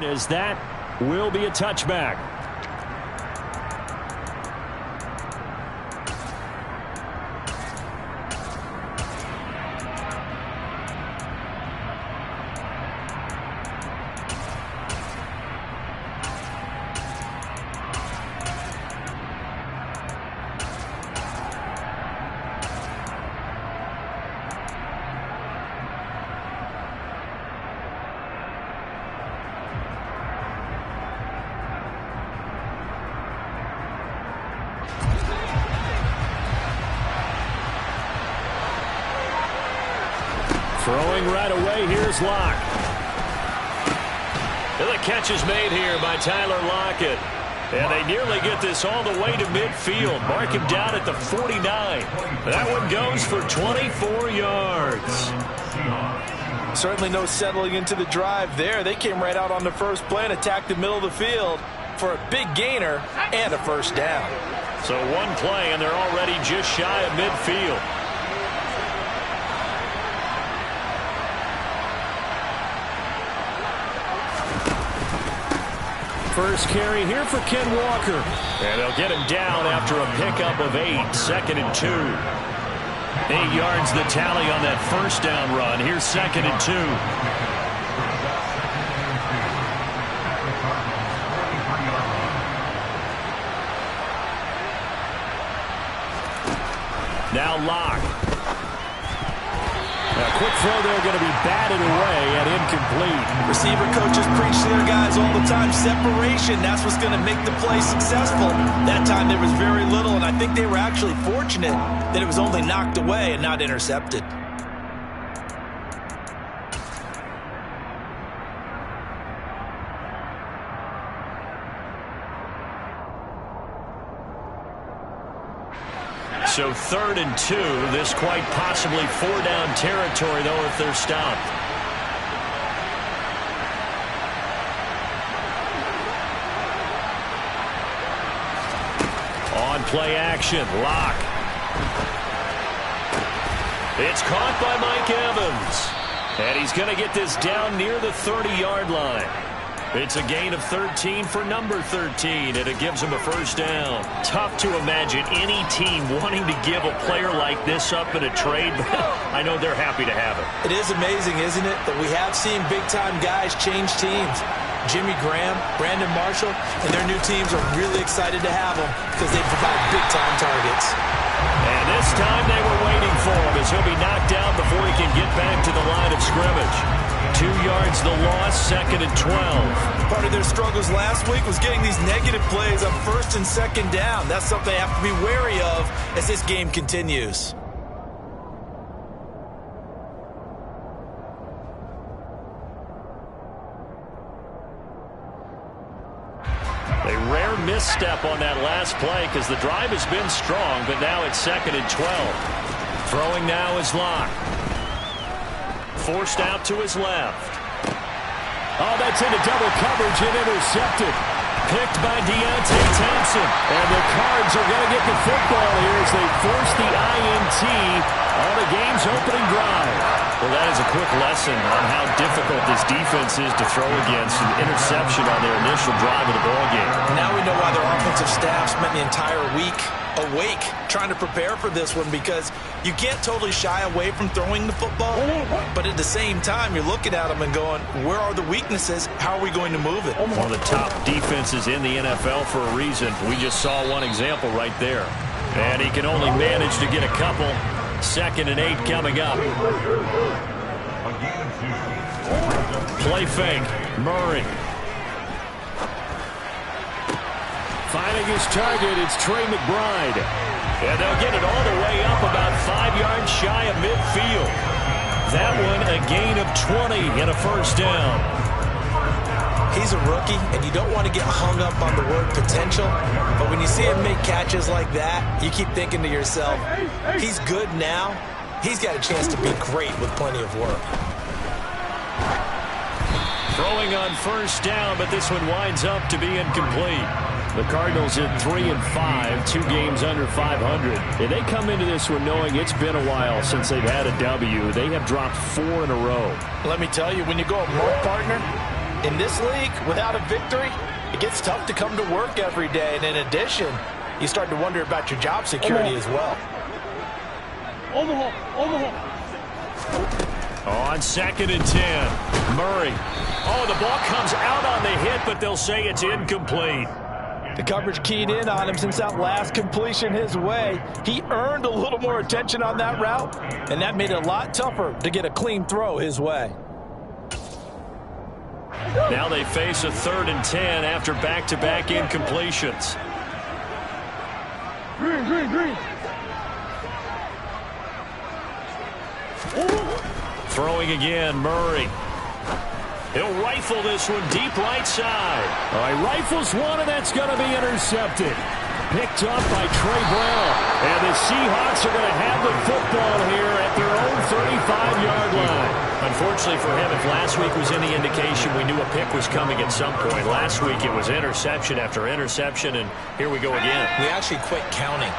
As that will be a touchback. Throwing right away, here's Locke. And the catch is made here by Tyler Lockett. And they nearly get this all the way to midfield. Mark him down at the 49. That one goes for 24 yards. Certainly no settling into the drive there. They came right out on the first play and attacked the middle of the field for a big gainer and a first down. So one play, and they're already just shy of midfield. First carry here for Ken Walker. And they'll get him down after a pickup of 8. 2nd and 2. 8 yards the tally on that first down run. Here's 2nd and 2. Now Locke. A quick throw there, going to be batted away and incomplete. Receiver coaches preach to their guys all the time. Separation, that's what's going to make the play successful. That time there was very little, and I think they were actually fortunate that it was only knocked away and not intercepted. So 3rd and 2. This quite possibly 4-down territory, though, if they're stopped. On play action, Locke. It's caught by Mike Evans. And he's going to get this down near the 30-yard line. It's a gain of 13 for number 13, and it gives him a first down. Tough to imagine any team wanting to give a player like this up in a trade, but I know they're happy to have it. It is amazing, isn't it, that we have seen big-time guys change teams. Jimmy Graham, Brandon Marshall, and their new teams are really excited to have them because they provide big-time targets. And this time they were waiting for him as he'll be knocked down before he can get back to the line of scrimmage. 2 yards the loss, 2nd and 12. Part of their struggles last week was getting these negative plays on 1st and 2nd down. That's something they have to be wary of as this game continues. A rare misstep on that last play because the drive has been strong, but now it's 2nd and 12. Throwing now is Locke. Forced out to his left. Oh, that's into double coverage and intercepted. Picked by Deontay Thompson. And the Cards are going to get the football here as they force the INT on the game's opening drive. Well, that is a quick lesson on how difficult this defense is to throw against. An interception on their initial drive of the ballgame. Now we know why their offensive staff spent the entire week awake trying to prepare for this one, because you can't totally shy away from throwing the football, but at the same time you're looking at them and going, where are the weaknesses? How are we going to move it? One of the top defenses in the NFL for a reason. We just saw one example right there. And he can only manage to get a couple. 2nd and 8 coming up. Play fake. Murray. Finding his target, it's Trey McBride. And they'll get it all the way up about 5 yards shy of midfield. That one a gain of 20 and a first down. He's a rookie, and you don't want to get hung up on the word potential. But when you see him make catches like that, you keep thinking to yourself, he's good now. He's got a chance to be great with plenty of work. Throwing on first down, but this one winds up to be incomplete. The Cardinals at 3-5, 2 games under 500. And they come into this one knowing it's been a while since they've had a W. They have dropped 4 in a row. Let me tell you, when you go a mark partner, In this league, without a victory, it gets tough to come to work every day. And in addition, you start to wonder about your job security as well. On 2nd and 10, Murray. Oh, the ball comes out on the hit, but they'll say it's incomplete. The coverage keyed in on him since that last completion his way. He earned a little more attention on that route, and that made it a lot tougher to get a clean throw his way. Now they face a 3rd and 10 after back-to-back incompletions. Green. Throwing again, Murray. He'll rifle this one deep right side. All right, rifles one, and that's going to be intercepted. Picked up by Trey Brown. And the Seahawks are going to have the football here at their own 35-yard line. Unfortunately for him, if last week was any indication, we knew a pick was coming at some point. Last week it was interception after interception, and here we go again. We actually quit counting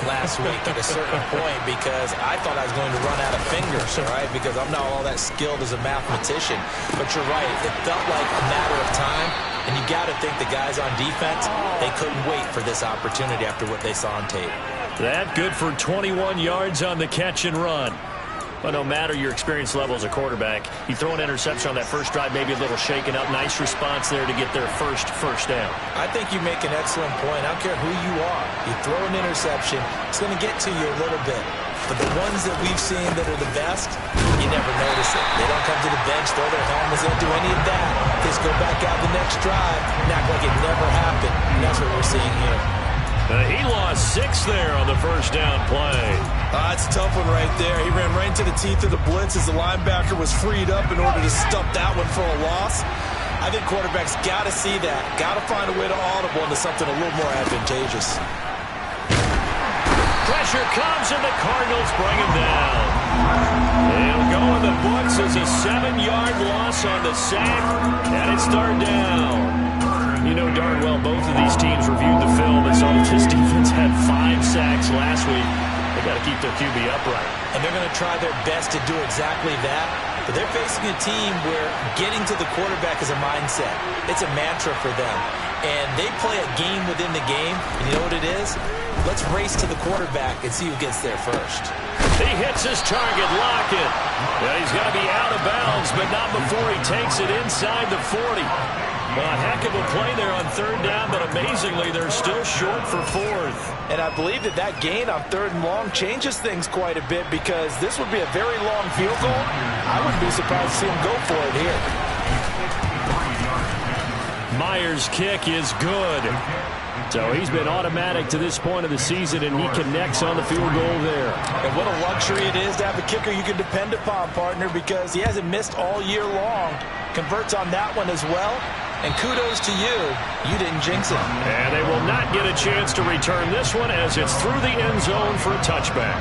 last week at a certain point because I thought I was going to run out of fingers, right? Because I'm not all that skilled as a mathematician. But you're right. It felt like a matter of time, and you got to think the guys on defense, they couldn't wait for this opportunity after what they saw on tape. That good for 21 yards on the catch and run. But no matter your experience level as a quarterback, you throw an interception on that first drive, maybe a little shaken up. Nice response there to get their first down. I think you make an excellent point. I don't care who you are. You throw an interception, it's going to get to you a little bit. But the ones that we've seen that are the best, you never notice it. They don't come to the bench, throw their helmets, they don't do any of that. They just go back out the next drive and act like it never happened. And that's what we're seeing here. He lost 6 there on the first down play. That's a tough one right there. He ran right into the teeth of the blitz as the linebacker was freed up in order to stump that one for a loss. I think quarterbacks got to see that. Got to find a way to audible into something a little more advantageous. Pressure comes, and the Cardinals bring him down. He'll go in the books as a 7-yard loss on the sack, and it's 3rd down. You know darn well both of these teams reviewed the film and saw that this defense had 5 sacks last week. They got to keep their QB upright. And they're going to try their best to do exactly that. But they're facing a team where getting to the quarterback is a mindset. It's a mantra for them. And they play a game within the game. And you know what it is? Let's race to the quarterback and see who gets there first. He hits his target, Lockett. Yeah, he's got to be out of bounds, but not before he takes it inside the 40. A heck of a play there on 3rd down, but amazingly, they're still short for 4th. And I believe that gain on 3rd and long changes things quite a bit because this would be a very long field goal. I wouldn't be surprised to see him go for it here. Myers' kick is good. So he's been automatic to this point of the season, and he connects on the field goal there. And what a luxury it is to have a kicker you can depend upon, partner, because he hasn't missed all year long. Converts on that one as well. And kudos to you. You didn't jinx it. And they will not get a chance to return this one as it's through the end zone for a touchback.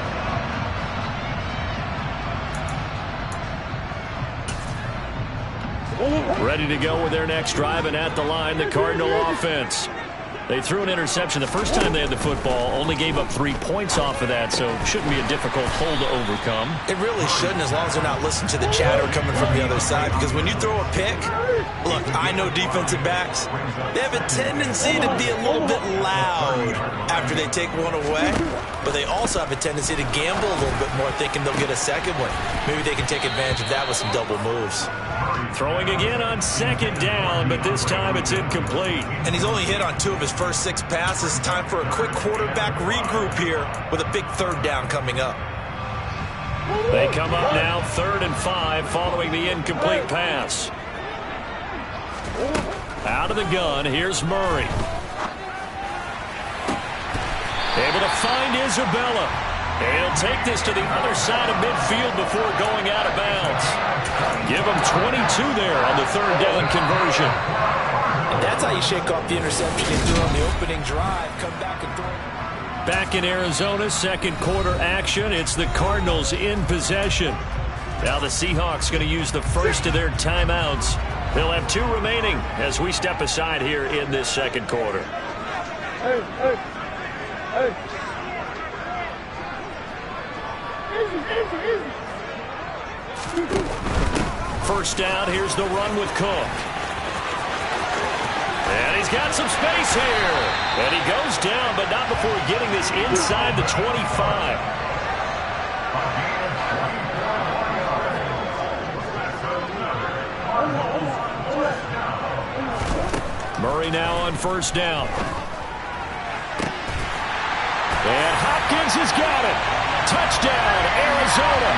Ready to go with their next drive, and at the line, the Cardinal offense. They threw an interception the first time they had the football, only gave up 3 points off of that, so shouldn't be a difficult hole to overcome. It really shouldn't, as long as they're not listening to the chatter coming from the other side, because when you throw a pick, look, I know defensive backs, they have a tendency to be a little bit loud after they take one away, but they also have a tendency to gamble a little bit more, thinking they'll get a second one. Maybe they can take advantage of that with some double moves. Throwing again on 2nd down, but this time it's incomplete. And he's only hit on 2 of his first 6 passes. Time for a quick quarterback regroup here with a big 3rd down coming up. They come up now 3rd and 5 following the incomplete pass. Out of the gun, here's Murray. Able to find Isabella. He'll take this to the other side of midfield before going out of bounds. Give him 22 there on the 3rd down conversion. And that's how you shake off the interception he threw on the opening drive. Come back and throw. Back in Arizona, 2nd quarter action. It's the Cardinals in possession. Now the Seahawks going to use the first of their timeouts. They'll have 2 remaining as we step aside here in this 2nd quarter. Hey. First down, here's the run with Cook. He's got some space here. And he goes down, but not before getting this inside the 25. Murray now on first down. And Hopkins has got it. Touchdown, Arizona.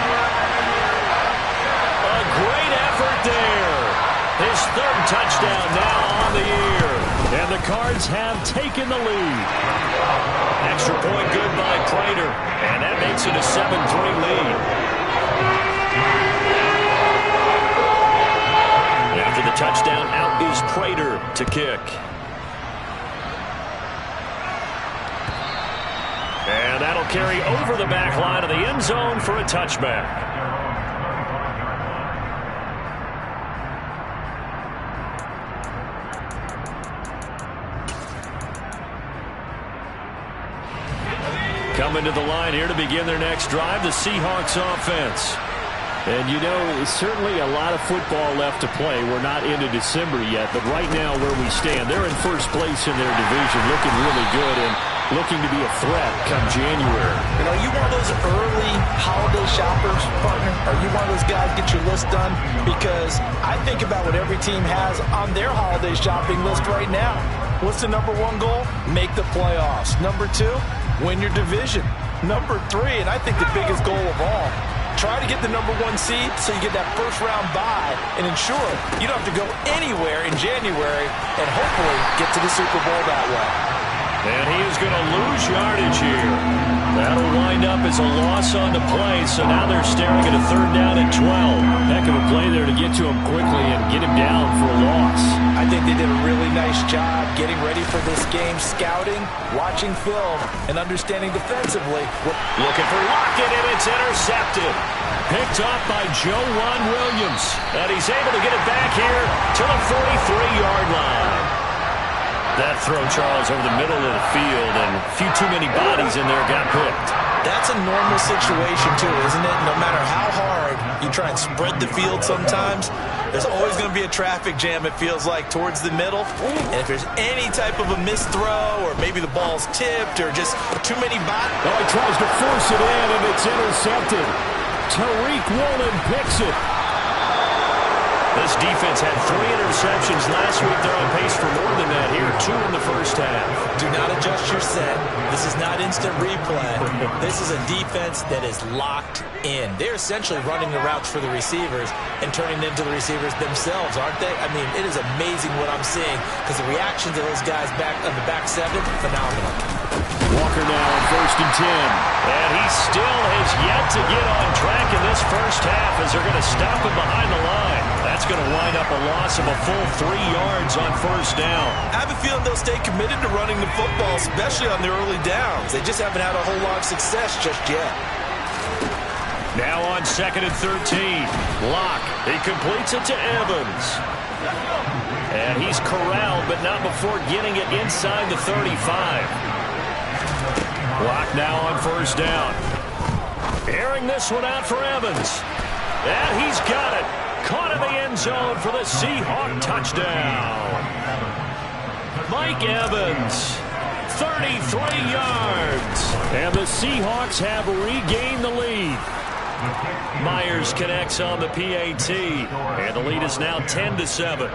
A great effort there. His third touchdown now on the year. And the Cards have taken the lead. Extra point good by Prater. And that makes it a 7-3 lead. After the touchdown, out is Prater to kick. And that'll carry over the back line of the end zone for a touchback. Coming to the line here to begin their next drive, the Seahawks offense. And, you know, certainly a lot of football left to play. We're not into December yet, but right now where we stand, they're in first place in their division, looking really good and looking to be a threat come January. And are you one of those early holiday shoppers, partner? Are you one of those guys get your list done? Because I think about what every team has on their holiday shopping list right now. What's the number one goal? Make the playoffs. Number two, win your division. Number three, and I think the biggest goal of all, try to get the number one seed so you get that first round bye and ensure you don't have to go anywhere in January and hopefully get to the Super Bowl that way. And he is going to lose yardage here. That'll wind up as a loss on the play, so now they're staring at a third down and 12. Heck of a play there to get to him quickly and get him down for a loss. I think they did a really nice job getting ready for this game, scouting, watching film, and understanding defensively. Looking for Lockett, and it's intercepted. Picked off by Joejuan Williams. And he's able to get it back here to the 43-yard line. That throw, Charles, over the middle of the field, and a few too many bodies in there got picked. That's a normal situation, too, isn't it? No matter how hard you try and spread the field sometimes, there's always going to be a traffic jam, it feels like, towards the middle. And if there's any type of a missed throw, or maybe the ball's tipped, or just too many bodies. Oh, he tries to force it in, and it's intercepted. Tariq Woolen picks it. This defense had 3 interceptions last week. They're on pace for more than that here. 2 in the first half. Do not adjust your set. This is not instant replay. This is a defense that is locked in. They're essentially running the routes for the receivers and turning them into the receivers themselves, aren't they? I mean, it is amazing what I'm seeing because the reaction to those guys back on the back 7, phenomenal. Walker now on first and 10. And he still has yet to get on track in this first half as they're going to stop him behind the line. That's going to wind up a loss of a full 3 yards on first down. I have a feeling they'll stay committed to running the football, especially on the early downs. They just haven't had a whole lot of success just yet. Now on second and 13. Locke, he completes it to Evans. And he's corralled, but not before getting it inside the 35. Locke now on first down. Airing this one out for Evans. And he's got it. Caught in the end zone for the Seahawk touchdown. Mike Evans, 33 yards. And the Seahawks have regained the lead. Myers connects on the PAT. And the lead is now 10-7.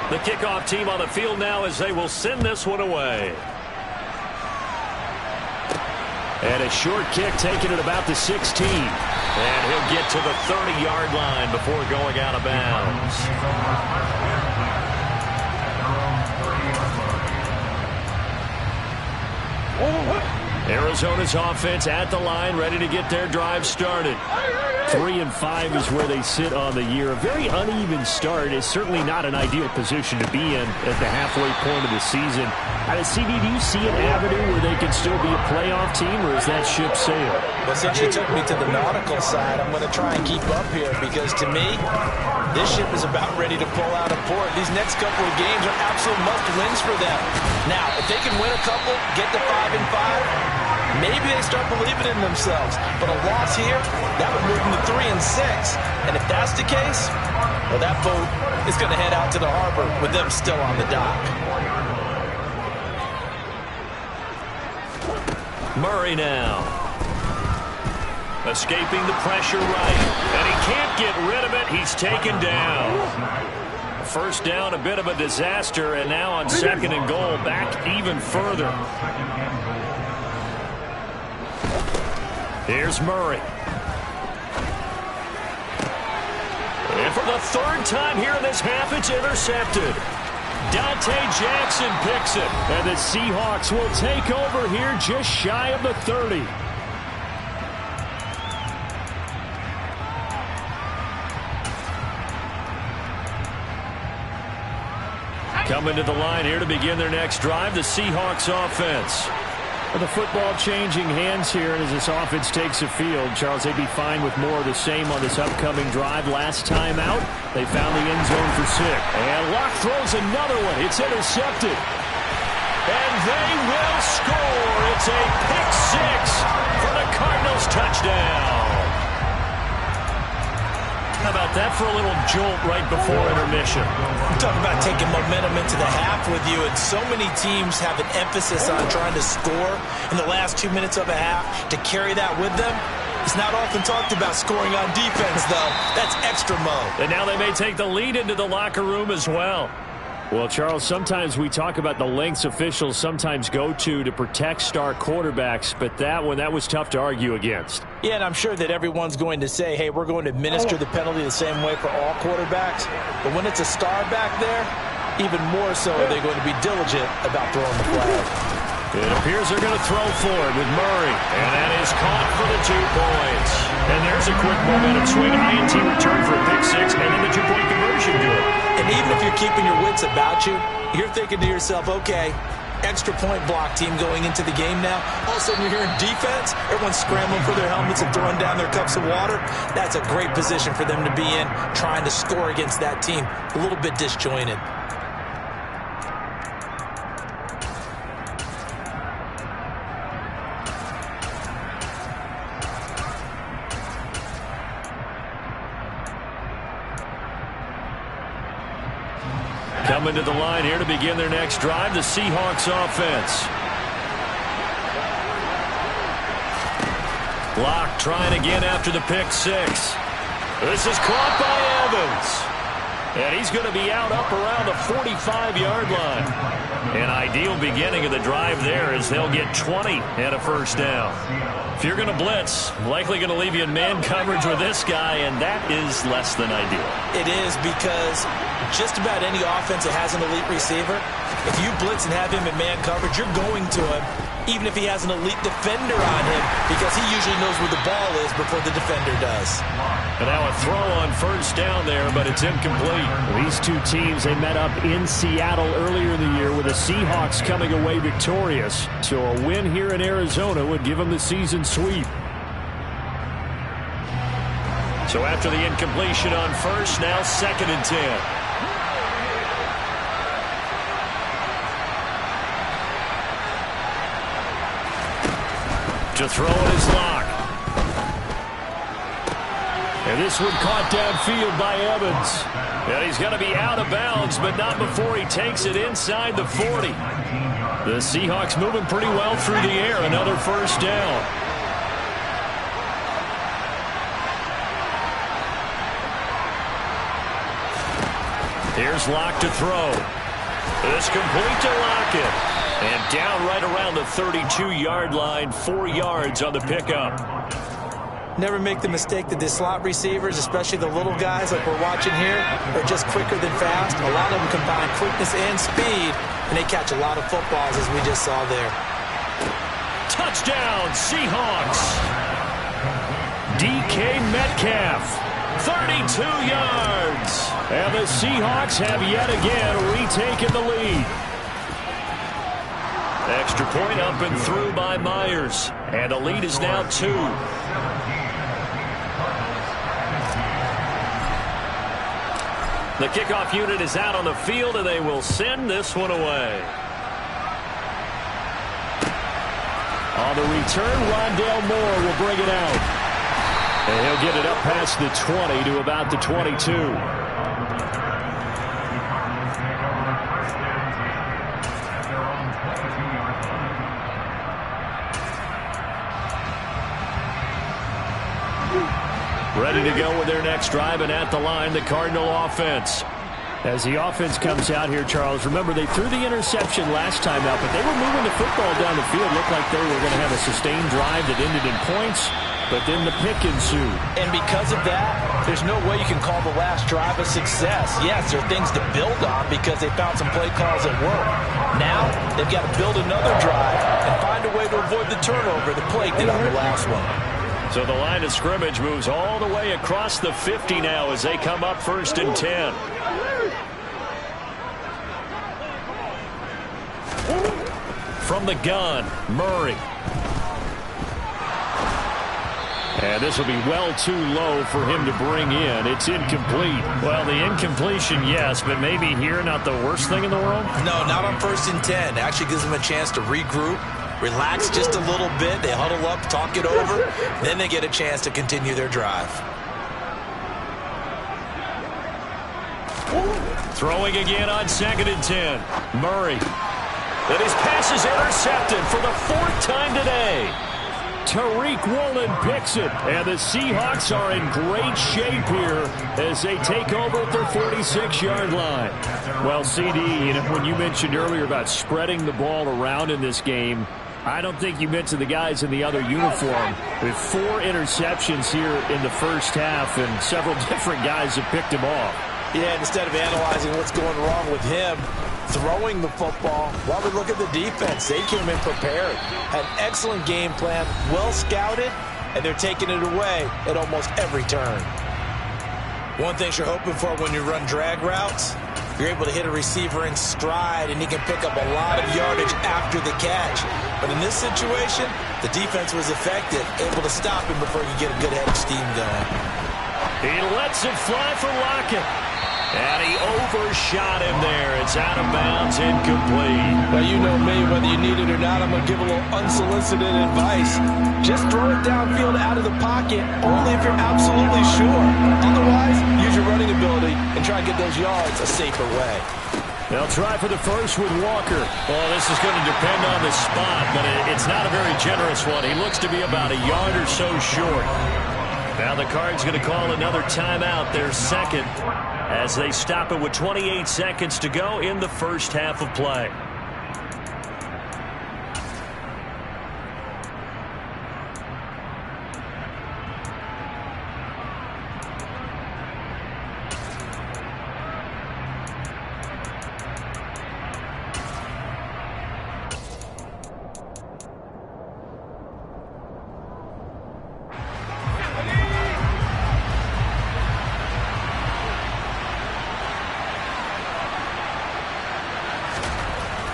The kickoff team on the field now as they will send this one away. And a short kick taken at about the 16. And he'll get to the 30-yard line before going out of bounds. Arizona's offense at the line, ready to get their drive started. 3-5 is where they sit on the year. A very uneven start is certainly not an ideal position to be in at the halfway point of the season. CD, do you see an avenue where they can still be a playoff team, or is that ship sailed? Well, since you took me to the nautical side, I'm going to try and keep up here because, to me, This ship is about ready to pull out of port. These next couple of games are absolute must-wins for them. Now, if they can win a couple, get to 5-5, maybe they start believing in themselves. But a loss here, that would move them to 3-6. And if that's the case, well, that boat is going to head out to the harbor with them still on the dock. Murray now. Escaping the pressure right. And he can't get rid of it. He's taken down. First down, a bit of a disaster. And now on 2nd and goal, back even further. Here's Murray. And for the 3rd time here in this half, it's intercepted. Dante Jackson picks it. And the Seahawks will take over here just shy of the 30. Coming to the line here to begin their next drive, the Seahawks offense. With the football changing hands here, and as this offense takes the field, Charles, they'd be fine with more of the same on this upcoming drive. Last time out, they found the end zone for 6. And Locke throws another one. It's intercepted. And they will score. It's a pick 6 for the Cardinals touchdown. How about that for a little jolt right before intermission? I'm talking about taking momentum into the half with you, and so many teams have an emphasis on trying to score in the last 2 minutes of a half. To carry that with them, it's not often talked about scoring on defense, though. That's extra mode. And now they may take the lead into the locker room as well. Well, Charles, sometimes we talk about the lengths officials sometimes go to protect star quarterbacks, but that was tough to argue against. Yeah, and I'm sure that everyone's going to say, hey, we're going to administer the penalty the same way for all quarterbacks. But when it's a star back there, even more so are they going to be diligent about throwing the flag. It appears they're going to throw for it with Murray. And that is caught for the 2 points. And there's a quick momentum swing. INT return for a pick 6, and then the 2-point conversion good. And even if you're keeping your wits about you, you're thinking to yourself, okay, extra point block team going into the game now. All of a sudden you're hearing defense. Everyone's scrambling for their helmets and throwing down their cups of water. That's a great position for them to be in, trying to score against that team. A little bit disjointed. Coming to the line here to begin their next drive, the Seahawks offense. Locke trying again after the pick 6. This is caught by Evans. And he's going to be out up around the 45-yard line. An ideal beginning of the drive there as they'll get 20 and a first down. If you're going to blitz, likely going to leave you in man coverage with this guy, and that is less than ideal. It is, because just about any offense that has an elite receiver, if you blitz and have him in man coverage, you're going to him, even if he has an elite defender on him, because he usually knows where the ball is before the defender does. And now a throw on first down there, but it's incomplete. These two teams, they met up in Seattle earlier in the year with the Seahawks coming away victorious. So a win here in Arizona would give them the season sweep. So after the incompletion on first, now 2nd and 10. To throw it is Locke. And this one caught downfield by Evans. And he's going to be out of bounds, but not before he takes it inside the 40. The Seahawks moving pretty well through the air. Another first down. Here's Locke to throw. It's complete to Lockett. And down right around the 32-yard line, 4 yards on the pickup. Never make the mistake that the slot receivers, especially the little guys like we're watching here, are just quicker than fast. A lot of them combine quickness and speed, and they catch a lot of footballs, as we just saw there. Touchdown, Seahawks. DK Metcalf, 32 yards. And the Seahawks have yet again retaken the lead. Extra point up and through by Myers. And the lead is now 2. The kickoff unit is out on the field, and they will send this one away. On the return, Rondale Moore will bring it out. And he'll get it up past the 20 to about the 22. Ready to go with their next drive, and at the line, the Cardinal offense. As the offense comes out here, Charles, remember they threw the interception last time out, but they were moving the football down the field. Looked like they were going to have a sustained drive that ended in points, but then the pick ensued. And because of that, there's no way you can call the last drive a success. Yes, there are things to build on because they found some play calls that work. Now, they've got to build another drive and find a way to avoid the turnover that plagued it on the last one. So the line of scrimmage moves all the way across the 50 now as they come up 1st and 10. From the gun, Murray. And this will be well too low for him to bring in. It's incomplete. Well, the incompletion, yes, but maybe here not the worst thing in the world? No, not on 1st and 10. Actually gives them a chance to regroup, relax just a little bit. They huddle up, talk it over. Then they get a chance to continue their drive. Throwing again on 2nd and 10. Murray. And his pass is intercepted for the 4th time today. Tariq Woolen picks it, and the Seahawks are in great shape here as they take over at their 46-yard line. Well, CD, when you mentioned earlier about spreading the ball around in this game, I don't think you mentioned the guys in the other uniform. With 4 interceptions here in the first half, and several different guys have picked him off. Yeah, instead of analyzing what's going wrong with him throwing the football, while we look at the defense, they came in prepared. Had an excellent game plan, well scouted, and they're taking it away at almost every turn. One thing you're hoping for when you run drag routes, you're able to hit a receiver in stride, and he can pick up a lot of yardage after the catch. But in this situation, the defense was effective, able to stop him before he could get a good head of steam going. He lets it fly for Lockett. And he overshot him there. It's out of bounds, incomplete. Well, you know me, whether you need it or not, I'm going to give a little unsolicited advice. Just throw it downfield out of the pocket, only if you're absolutely sure. Otherwise, use your running ability and try and get those yards a safer way. They'll try for the first with Walker. Well, this is going to depend on the spot, but it's not a very generous one. He looks to be about a yard or so short. Now the Cards going to call another timeout, their second, as they stop it with 28 seconds to go in the first half of play.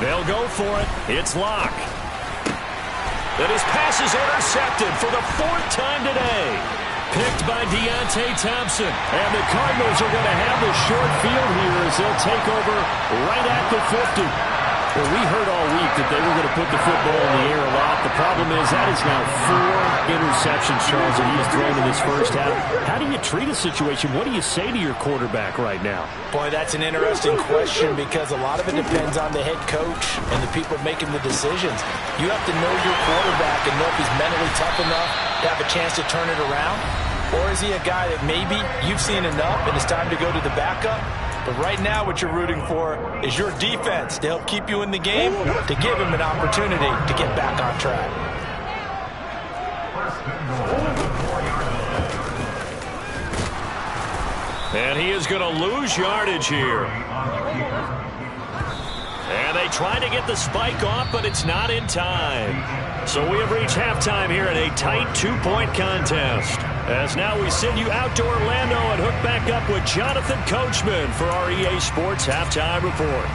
They'll go for it. It's Locke. And his pass is intercepted for the 4th time today. Picked by Deontay Thompson. And the Cardinals are going to have the short field here as they'll take over right at the 50. Well, we heard all week that they were going to put the football in the air a lot. The problem is that is now 4 interceptions, Charles, that he's thrown in this first half. How do you treat a situation? What do you say to your quarterback right now? Boy, that's an interesting question because a lot of it depends on the head coach and the people making the decisions. You have to know your quarterback and know if he's mentally tough enough to have a chance to turn it around. Or is he a guy that maybe you've seen enough and it's time to go to the backup? But right now what you're rooting for is your defense to help keep you in the game, to give him an opportunity to get back on track. And he is going to lose yardage here. And they try to get the spike off, but it's not in time. So we have reached halftime here in a tight 2-point contest. As now we send you out to Orlando and hook back up with Jonathan Coachman for our EA Sports Halftime Report.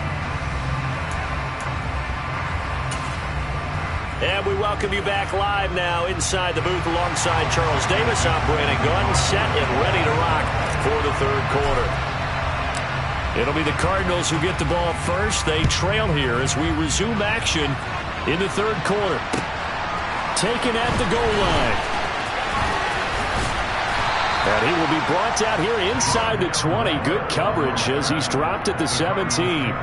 And we welcome you back live now inside the booth alongside Charles Davis. I'm Brandon Gunn, set and ready to rock for the third quarter. It'll be the Cardinals who get the ball first. They trail here as we resume action in the third quarter. Taken at the goal line. And he will be brought down here inside the 20. Good coverage as he's dropped at the 17.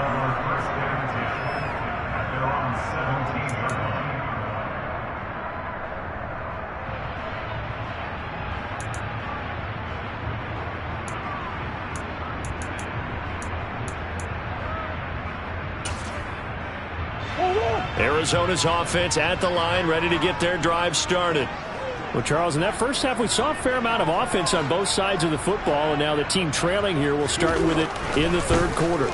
Arizona's offense at the line, ready to get their drive started. Well, Charles, in that first half, we saw a fair amount of offense on both sides of the football, and now the team trailing here will start with it in the third quarter.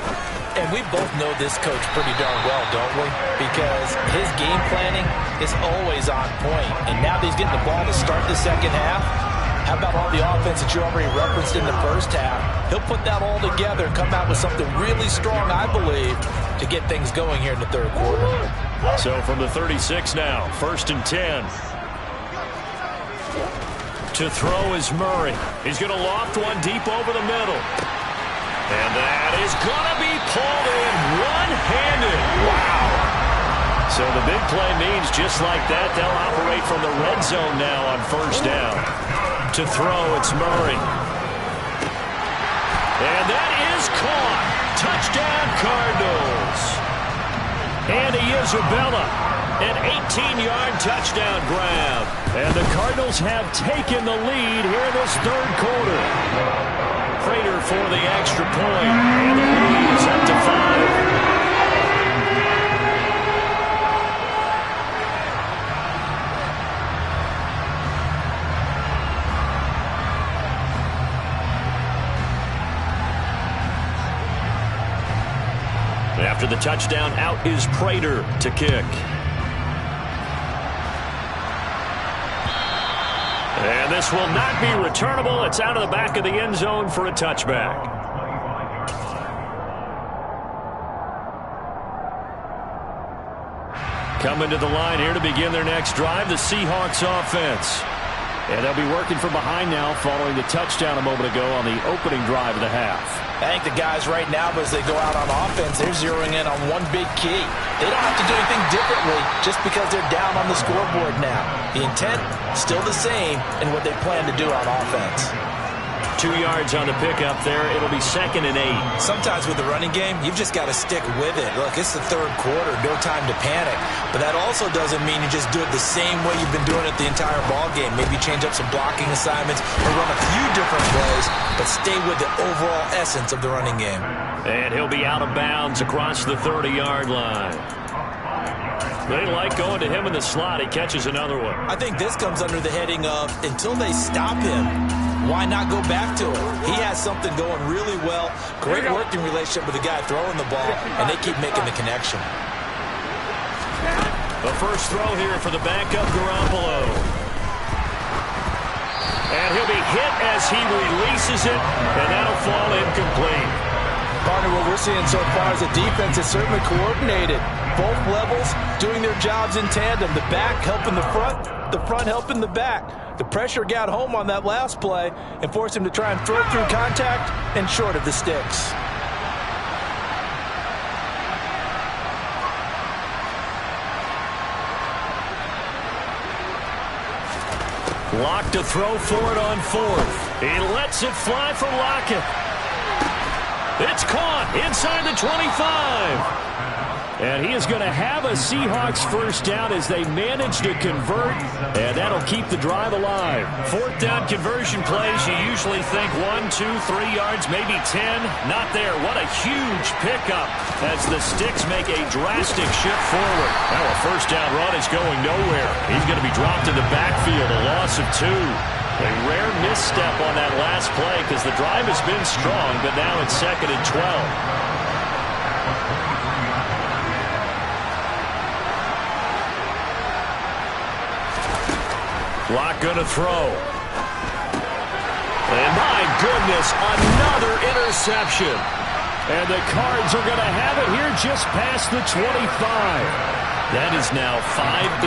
And we both know this coach pretty darn well, don't we? Because his game planning is always on point. And now that he's getting the ball to start the second half, how about all the offense that you already referenced in the first half? He'll put that all together and come out with something really strong, I believe, to get things going here in the third quarter. So from the 36 now, 1st and 10. To throw is Murray. He's going to loft one deep over the middle. And that is going to be pulled in one-handed. Wow. So the big play means just like that, they'll operate from the red zone now on 1st down. To throw, it's Murray. And that is caught. Touchdown, Cardinals. Andy Isabella, an 18-yard touchdown grab. And the Cardinals have taken the lead here in this third quarter. Prater for the extra point. And the lead is up to 5. After the touchdown, out is Prater to kick. And this will not be returnable. It's out of the back of the end zone for a touchback. Coming to the line here to begin their next drive, the Seahawks offense. And they'll be working from behind now following the touchdown a moment ago on the opening drive of the half. I think the guys right now, as they go out on offense, they're zeroing in on one big key. They don't have to do anything differently just because they're down on the scoreboard now. The intent, still the same in what they plan to do on offense. 2 yards on the pickup there. It'll be 2nd and 8. Sometimes with the running game, you've just got to stick with it. Look, it's the third quarter. No time to panic. But that also doesn't mean you just do it the same way you've been doing it the entire ball game. Maybe change up some blocking assignments or run a few different plays, but stay with the overall essence of the running game. And he'll be out of bounds across the 30-yard line. They like going to him in the slot. He catches another one. I think this comes under the heading of until they stop him, why not go back to it? He has something going really well. Great working relationship with the guy throwing the ball, and they keep making the connection. The first throw here for the backup Garoppolo. And he'll be hit as he releases it, and that'll fall incomplete. Partner, what we're seeing so far is the defense is certainly coordinated. Both levels doing their jobs in tandem. The back helping the front helping the back. The pressure got home on that last play and forced him to try and throw through contact and short of the sticks. Lock to throw for it on 4th. He lets it fly for Lockett. It's caught inside the 25. And he is going to have a Seahawks first down as they manage to convert, and that'll keep the drive alive. 4th down conversion plays, you usually think 1, 2, 3 yards, maybe 10. Not there. What a huge pickup as the Sticks make a drastic shift forward. Now a first down run is going nowhere. He's going to be dropped in the backfield, a loss of 2. A rare misstep on that last play because the drive has been strong, but now it's 2nd and 12. Lock going to throw. And my goodness, another interception. And the Cards are going to have it here just past the 25. That is now 5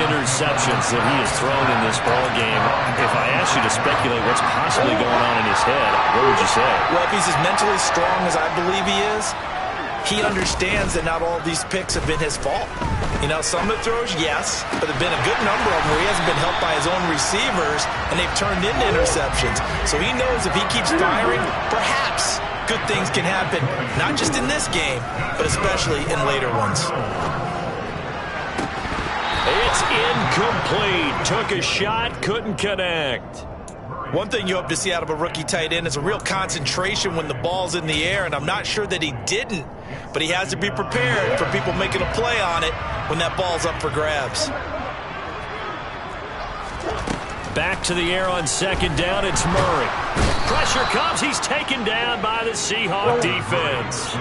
interceptions that he has thrown in this ball game. If I asked you to speculate what's possibly going on in his head, what would you say? Well, if he's as mentally strong as I believe he is, he understands that not all of these picks have been his fault. You know, some of the throws, yes, but there have been a good number of them where he hasn't been helped by his own receivers, and they've turned into interceptions. So he knows if he keeps firing, perhaps good things can happen, not just in this game, but especially in later ones. It's incomplete. Took a shot, couldn't connect. One thing you hope to see out of a rookie tight end is a real concentration when the ball's in the air, and I'm not sure that he didn't, but he has to be prepared for people making a play on it when that ball's up for grabs. Back to the air on second down, it's Murray. Pressure comes, he's taken down by the Seahawk defense.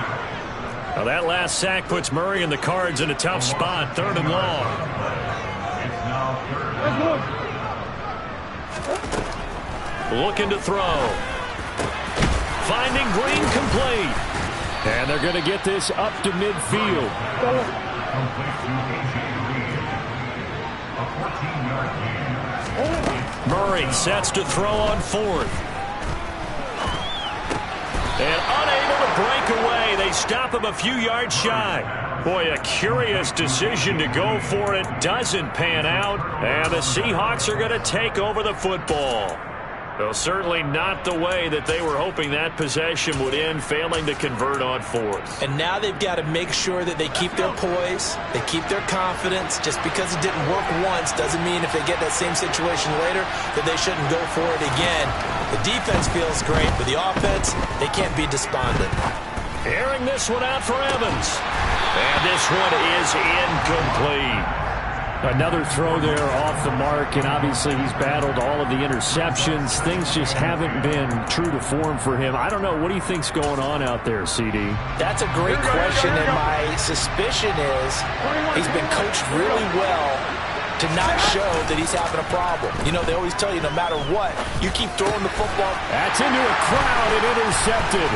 Now that last sack puts Murray and the Cards in a tough spot, 3rd and long. Looking to throw. Finding Green complete. And they're going to get this up to midfield. Murray sets to throw on 4th. And unable to break away. They stop him a few yards shy. Boy, a curious decision to go for it. Doesn't pan out. And the Seahawks are going to take over the football. Well, certainly not the way that they were hoping that possession would end, failing to convert on 4th. And now they've got to make sure that they keep their poise, they keep their confidence. Just because it didn't work once doesn't mean if they get that same situation later that they shouldn't go for it again. The defense feels great, but the offense, they can't be despondent. Airing this one out for Evans. And this one is incomplete. Another throw there off the mark, and obviously he's battled all of the interceptions. Things just haven't been true to form for him. I don't know. What do you think's going on out there, CD? That's a great question, and my suspicion is he's been coached really well to not show that he's having a problem. You know, they always tell you no matter what, you keep throwing the football. That's into a crowd and intercepted.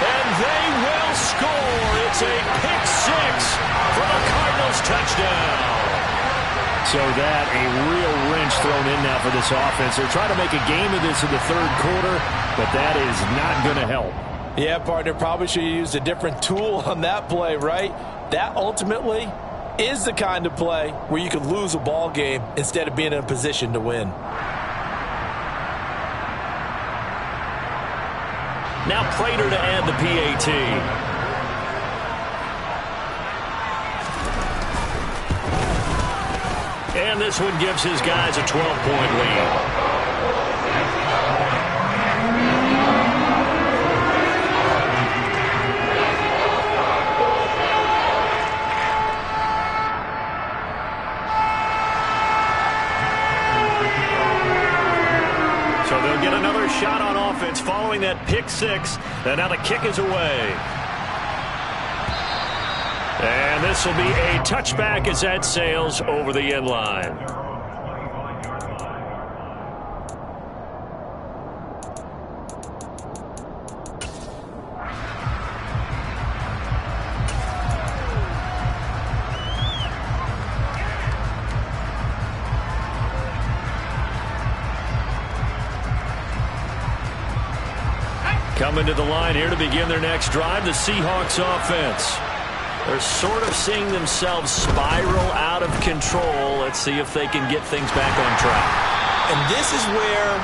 And they will score. It's a pick 6 for the Cardinals touchdown. So that a real wrench thrown in now for this offense. They're trying to make a game of this in the 3rd quarter, but that is not going to help. Yeah, partner, probably should have used a different tool on that play, right? That ultimately is the kind of play where you could lose a ball game instead of being in a position to win. Now Prater to add the PAT. And this one gives his guys a 12-point lead. So they'll get another shot on offense following that pick 6. And now the kick is away. And this will be a touchback as that sails over the end line. Coming to the line here to begin their next drive, the Seahawks offense. They're sort of seeing themselves spiral out of control. Let's see if they can get things back on track. And this is where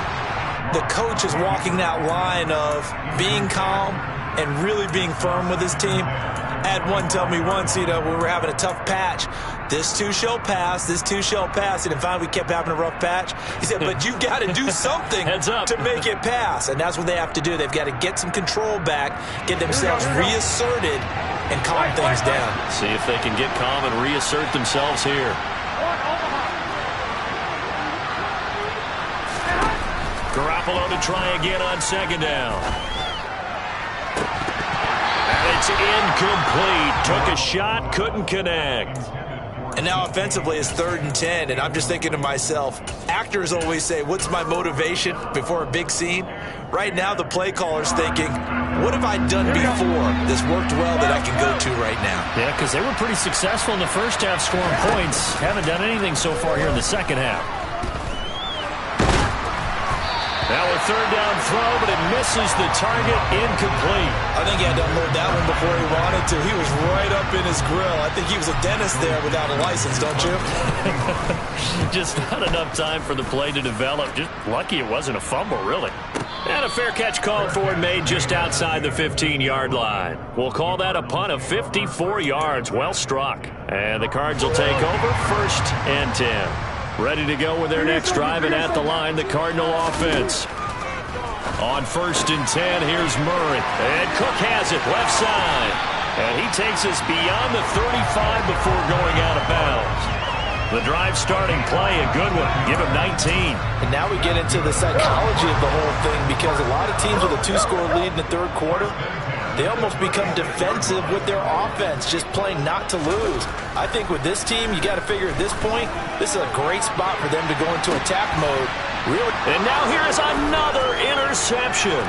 the coach is walking that line of being calm and really being firm with his team. I had one tell me once, you know, when we were having a tough patch, this too shall pass, this too shall pass. And finally we kept having a rough patch. He said, but you've got to do something to make it pass. And that's what they have to do. They've got to get some control back, get themselves reasserted, and calm things down. See if they can get calm and reassert themselves here. Garoppolo to try again on second down. And it's incomplete. Took a shot, couldn't connect. And now offensively it's 3rd and 10, and I'm just thinking to myself, actors always say, what's my motivation before a big scene? Right now the play caller's thinking, what have I done before that's worked well that I can go to right now? Yeah, because they were pretty successful in the first half scoring points. Haven't done anything so far here in the second half. Now a third down throw, but it misses the target, incomplete. I think he had to unload that one before he wanted to. He was right up in his grill. I think he was a dentist there without a license, don't you? Just not enough time for the play to develop. Just lucky it wasn't a fumble, really. And a fair catch called for and made just outside the 15-yard line. We'll call that a punt of 54 yards. Well struck. And the Cards will take over 1st and 10. Ready to go with their next drive, and at the line, the Cardinal offense. On 1st and 10, here's Murray. And Cook has it, left side. And he takes us beyond the 35 before going out of bounds. The drive starting play, a good one. Give him 19. And now we get into the psychology of the whole thing, because a lot of teams with a 2-score lead in the third quarter, they almost become defensive with their offense, just playing not to lose. I think with this team, you got to figure at this point, this is a great spot for them to go into attack mode. Really. And now here is another interception.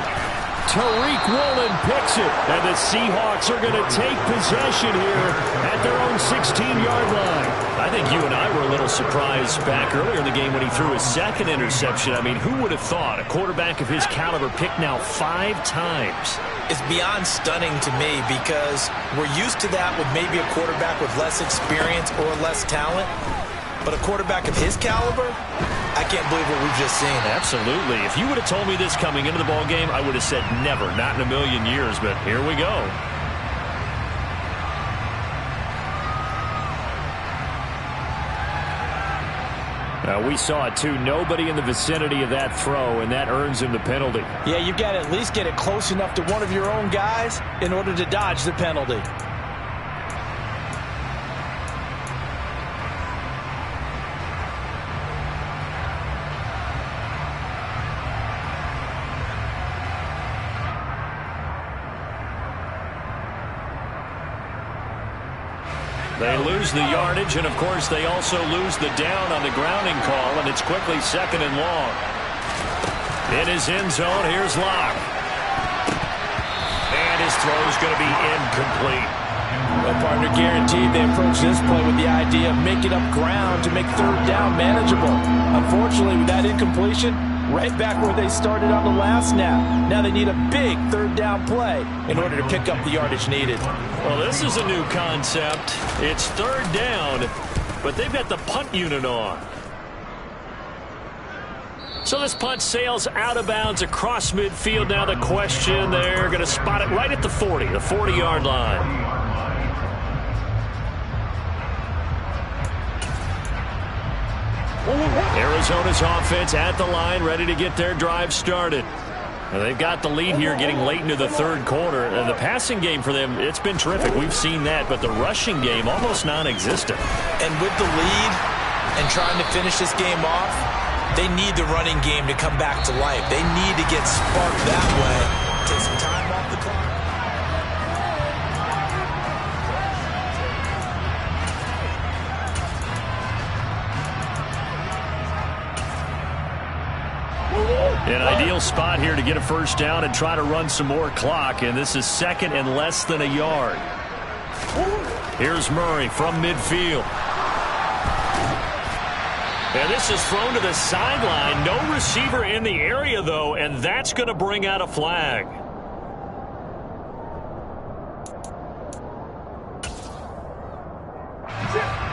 Tariq Woolen picks it, and the Seahawks are going to take possession here at their own 16-yard line. I think you and I were a little surprised back earlier in the game when he threw his second interception. I mean, who would have thought a quarterback of his caliber picked now 5 times? It's beyond stunning to me, because we're used to that with maybe a quarterback with less experience or less talent. But a quarterback of his caliber, I can't believe what we've just seen. Absolutely. If you would have told me this coming into the ball game, I would have said never, not in a million years. But here we go. Now, we saw it too. Nobody in the vicinity of that throw, and that earns him the penalty. Yeah, you've got to at least get it close enough to one of your own guys in order to dodge the penalty. They lose the yardage, and, of course, they also lose the down on the grounding call, and it's quickly 2nd and long. In his end zone, here's Locke. And his throw is going to be incomplete. Well, partner, guaranteed they approach this play with the idea of making up ground to make third down manageable. Unfortunately, with that incompletion, right back where they started on the last snap. Now they need a big third down play in order to pick up the yardage needed. Well, this is a new concept. It's third down, but they've got the punt unit on. So this punt sails out of bounds across midfield. Now the question, they're going to spot it right at the 40, the 40-yard line. Arizona's offense at the line, ready to get their drive started. Now they've got the lead here getting late into the third quarter. And the passing game for them, it's been terrific. We've seen that, but the rushing game almost non-existent. And with the lead and trying to finish this game off, they need the running game to come back to life. They need to get sparked that way. Take some time off the clock. An ideal spot here to get a first down and try to run some more clock, and this is 2nd and less than a yard. Here's Murray from midfield. And this is thrown to the sideline. No receiver in the area, though, and that's going to bring out a flag.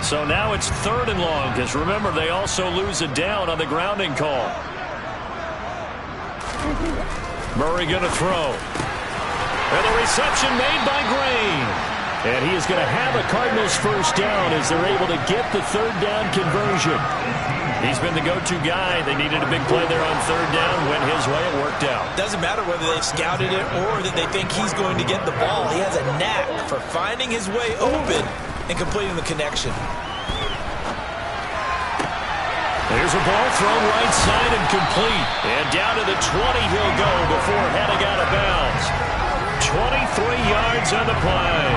So now it's 3rd and long, because remember, they also lose a down on the grounding call. Murray going to throw. And the reception made by Green. And he is going to have a Cardinals first down as they're able to get the third down conversion. He's been the go-to guy. They needed a big play there on third down. Went his way. It worked out. Doesn't matter whether they've scouted it or that they think he's going to get the ball. He has a knack for finding his way open and completing the connection. There's a ball thrown right side and complete. And down to the 20 he'll go before heading out of bounds. 23 yards on the play.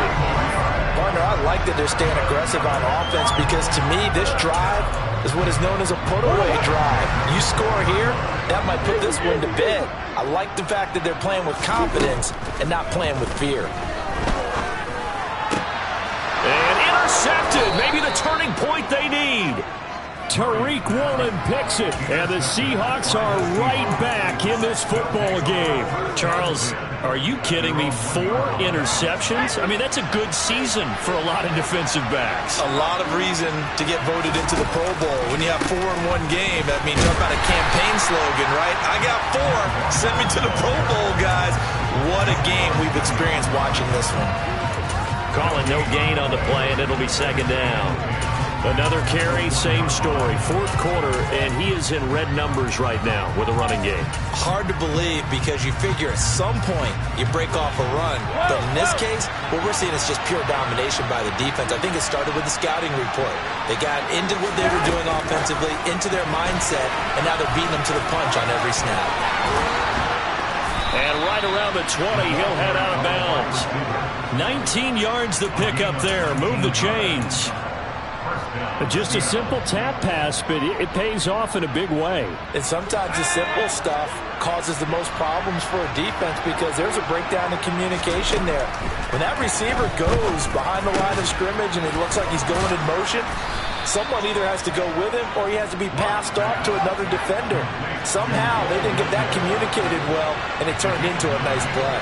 Partner, I like that they're staying aggressive on offense because to me, this drive is what is known as a put-away drive. You score here, that might put this one to bed. I like the fact that they're playing with confidence and not playing with fear. And intercepted. Maybe the turning point they need. Tariq Woolen picks it, and the Seahawks are right back in this football game. Charles, are you kidding me? 4 interceptions? I mean, that's a good season for a lot of defensive backs. A lot of reason to get voted into the Pro Bowl. When you have 4 in one game, that means talk about a campaign slogan, right? I got 4. Send me to the Pro Bowl, guys. What a game we've experienced watching this one. Calling no gain on the play, and it'll be second down. Another carry, same story. 4th quarter, and he is in red numbers right now with a running game. Hard to believe because you figure at some point you break off a run. But in this case, what we're seeing is just pure domination by the defense. I think it started with the scouting report. They got into what they were doing offensively, into their mindset, and now they're beating them to the punch on every snap. And right around the 20, he'll head out of bounds. 19 yards the pick up there. Move the chains. Just a simple tap pass, but it pays off in a big way. And sometimes the simple stuff causes the most problems for a defense because there's a breakdown in communication there. When that receiver goes behind the line of scrimmage and it looks like he's going in motion, someone either has to go with him or he has to be passed off to another defender. Somehow they didn't get that communicated well, and it turned into a nice play.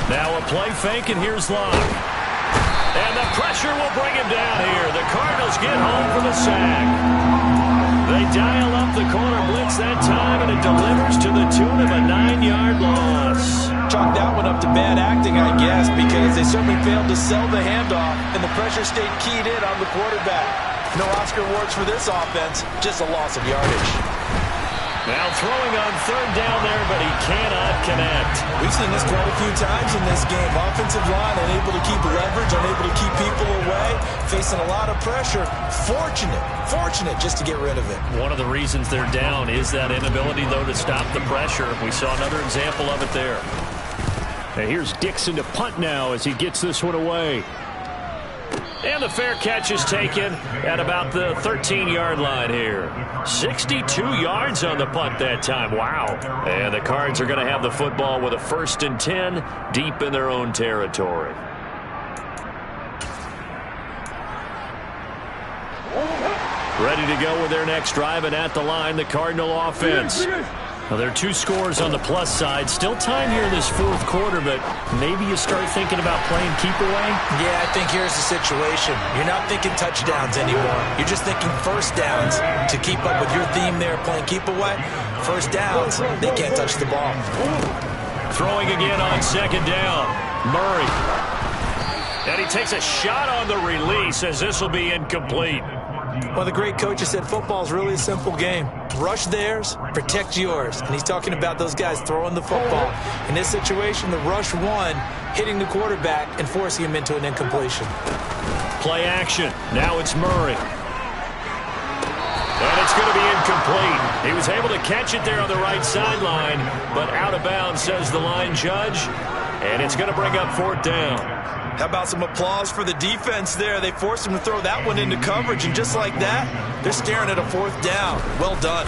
Now a play fake, and here's Locke. And the pressure will bring him down here. The Cardinals get home for the sack. They dial up the corner blitz that time, and it delivers to the tune of a 9-yard loss. Chalk that one up to bad acting, I guess, because they certainly failed to sell the handoff, and the pressure stayed keyed in on the quarterback. No Oscar awards for this offense, just a loss of yardage. Now throwing on 3rd down there, but he cannot connect. We've seen this quite a few times in this game. Offensive line unable to keep leverage, unable to keep people away, facing a lot of pressure. Fortunate just to get rid of it. One of the reasons they're down is that inability, though, to stop the pressure. We saw another example of it there. And here's Dixon to punt now as he gets this one away. And the fair catch is taken at about the 13-yard line here. 62 yards on the punt that time. Wow. And the Cards are going to have the football with a 1st and 10 deep in their own territory. Ready to go with their next drive, and at the line, the Cardinal offense. Well, there are 2 scores on the plus side. Still time here in this 4th quarter, but maybe you start thinking about playing keep away? Yeah, I think here's the situation. You're not thinking touchdowns anymore. You're just thinking 1st downs to keep up with your theme there, playing keep away. 1st downs, they can't touch the ball. Throwing again on 2nd down. Murray. And he takes a shot on the release as this will be incomplete. Well, the great coach has said football is really a simple game. Rush theirs, protect yours. And he's talking about those guys throwing the football. In this situation, the rush won, hitting the quarterback and forcing him into an incompletion. Play action. Now it's Murray. And it's going to be incomplete. He was able to catch it there on the right sideline, but out of bounds, says the line judge. And it's going to bring up 4th down. How about some applause for the defense there? They forced him to throw that one into coverage, and just like that, they're staring at a 4th down. Well done.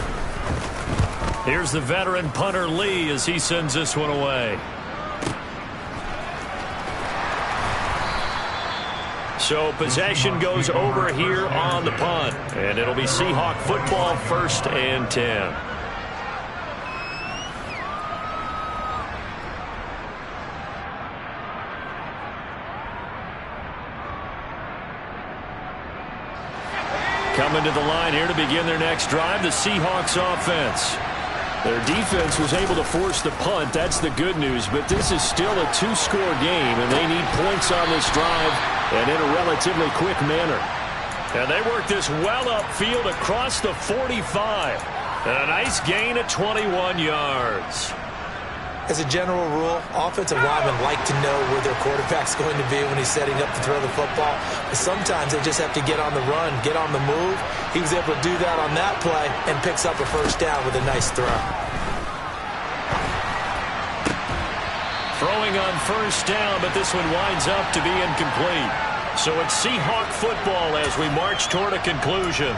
Here's the veteran punter Lee as he sends this one away. So possession goes over here on the punt, and it'll be Seahawk football, 1st and 10. Coming to the line here to begin their next drive, the Seahawks offense. Their defense was able to force the punt. That's the good news, but this is still a 2-score game, and they need points on this drive and in a relatively quick manner. And they work this well upfield across the 45. And a nice gain of 21 yards. As a general rule, offensive linemen like to know where their quarterback's going to be when he's setting up to throw the football. But sometimes they just have to get on the run, get on the move. He was able to do that on that play and picks up a 1st down with a nice throw. Throwing going on first down, but this one winds up to be incomplete. So it's Seahawk football as we march toward a conclusion.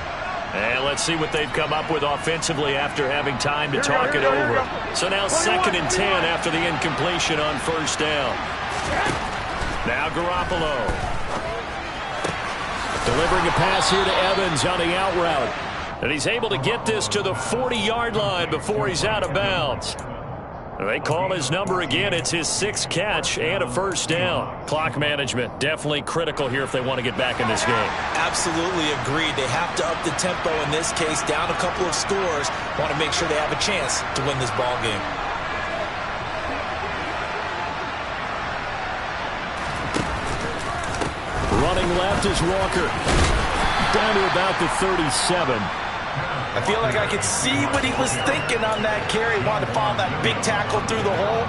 And let's see what they've come up with offensively after having time to talk it over. So now 2nd and 10 after the incompletion on first down. Now Garoppolo. Delivering a pass here to Evans on the out route. And he's able to get this to the 40-yard line before he's out of bounds. They call his number again. It's his 6th catch and a first down. Clock management definitely critical here if they want to get back in this game. Absolutely agreed. They have to up the tempo in this case, down a couple of scores. Want to make sure they have a chance to win this ball game. Running left is Walker. Down to about the 37. I feel like I could see what he was thinking on that carry. Wanted to follow that big tackle through the hole.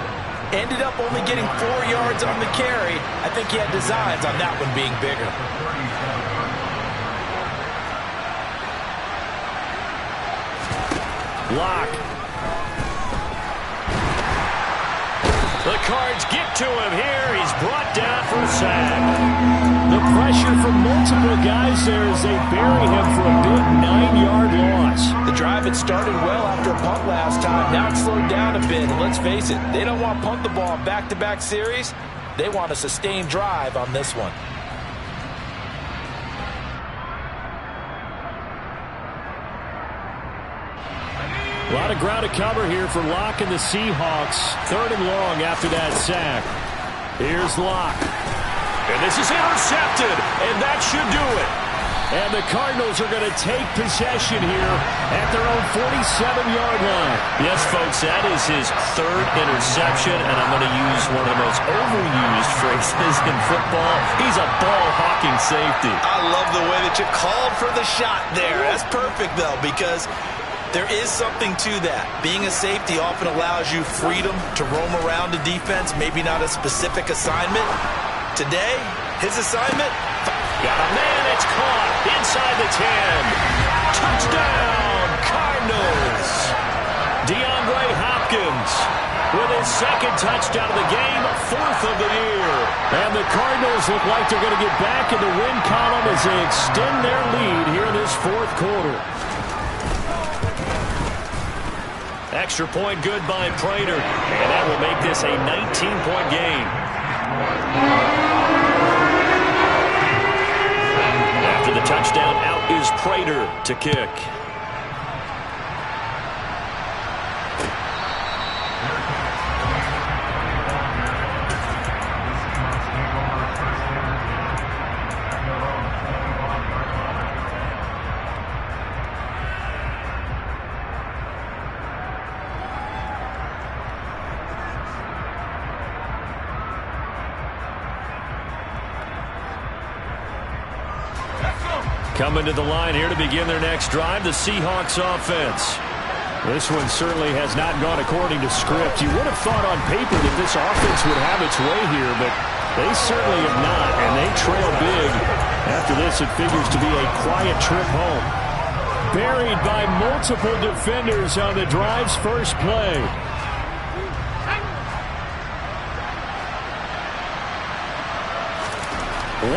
Ended up only getting 4 yards on the carry. I think he had designs on that one being bigger. Lock. The Cards get to him here. He's brought down for a sack. The pressure from multiple guys there as they bury him for a big 9-yard loss. The drive had started well after a punt last time. Now it's slowed down a bit. And let's face it, they don't want to punt the ball in back-to-back series. They want a sustained drive on this one. A lot of ground to cover here for Locke and the Seahawks. 3rd and long after that sack. Here's Locke. And this is intercepted, and that should do it. And the Cardinals are going to take possession here at their own 47-yard line. Yes, folks, that is his 3rd interception, and I'm going to use one of the most overused phrases in football. He's a ball-hawking safety. I love the way that you called for the shot there. That's perfect, though, because there is something to that. Being a safety often allows you freedom to roam around the defense, maybe not a specific assignment. Today, his assignment, got a man, it's caught inside the 10. Touchdown, Cardinals. DeAndre Hopkins with his 2nd touchdown of the game, 4th of the year. And the Cardinals look like they're going to get back in the win column as they extend their lead here in this 4th quarter. Extra point good by Prater, and that will make this a 19-point game. After the touchdown, out is Prater to kick. Coming to the line here to begin their next drive, the Seahawks offense. This one certainly has not gone according to script. You would have thought on paper that this offense would have its way here, but they certainly have not, and they trail big. After this, it figures to be a quiet trip home. Buried by multiple defenders on the drive's first play.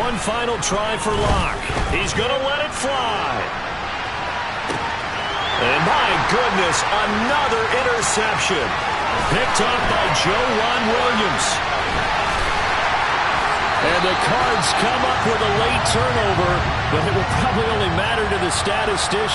One final try for Locke. He's going to let it fly. And my goodness, another interception. Picked up by Joejuan Williams. And the Cards come up with a late turnover, but it will probably only matter to the statistician.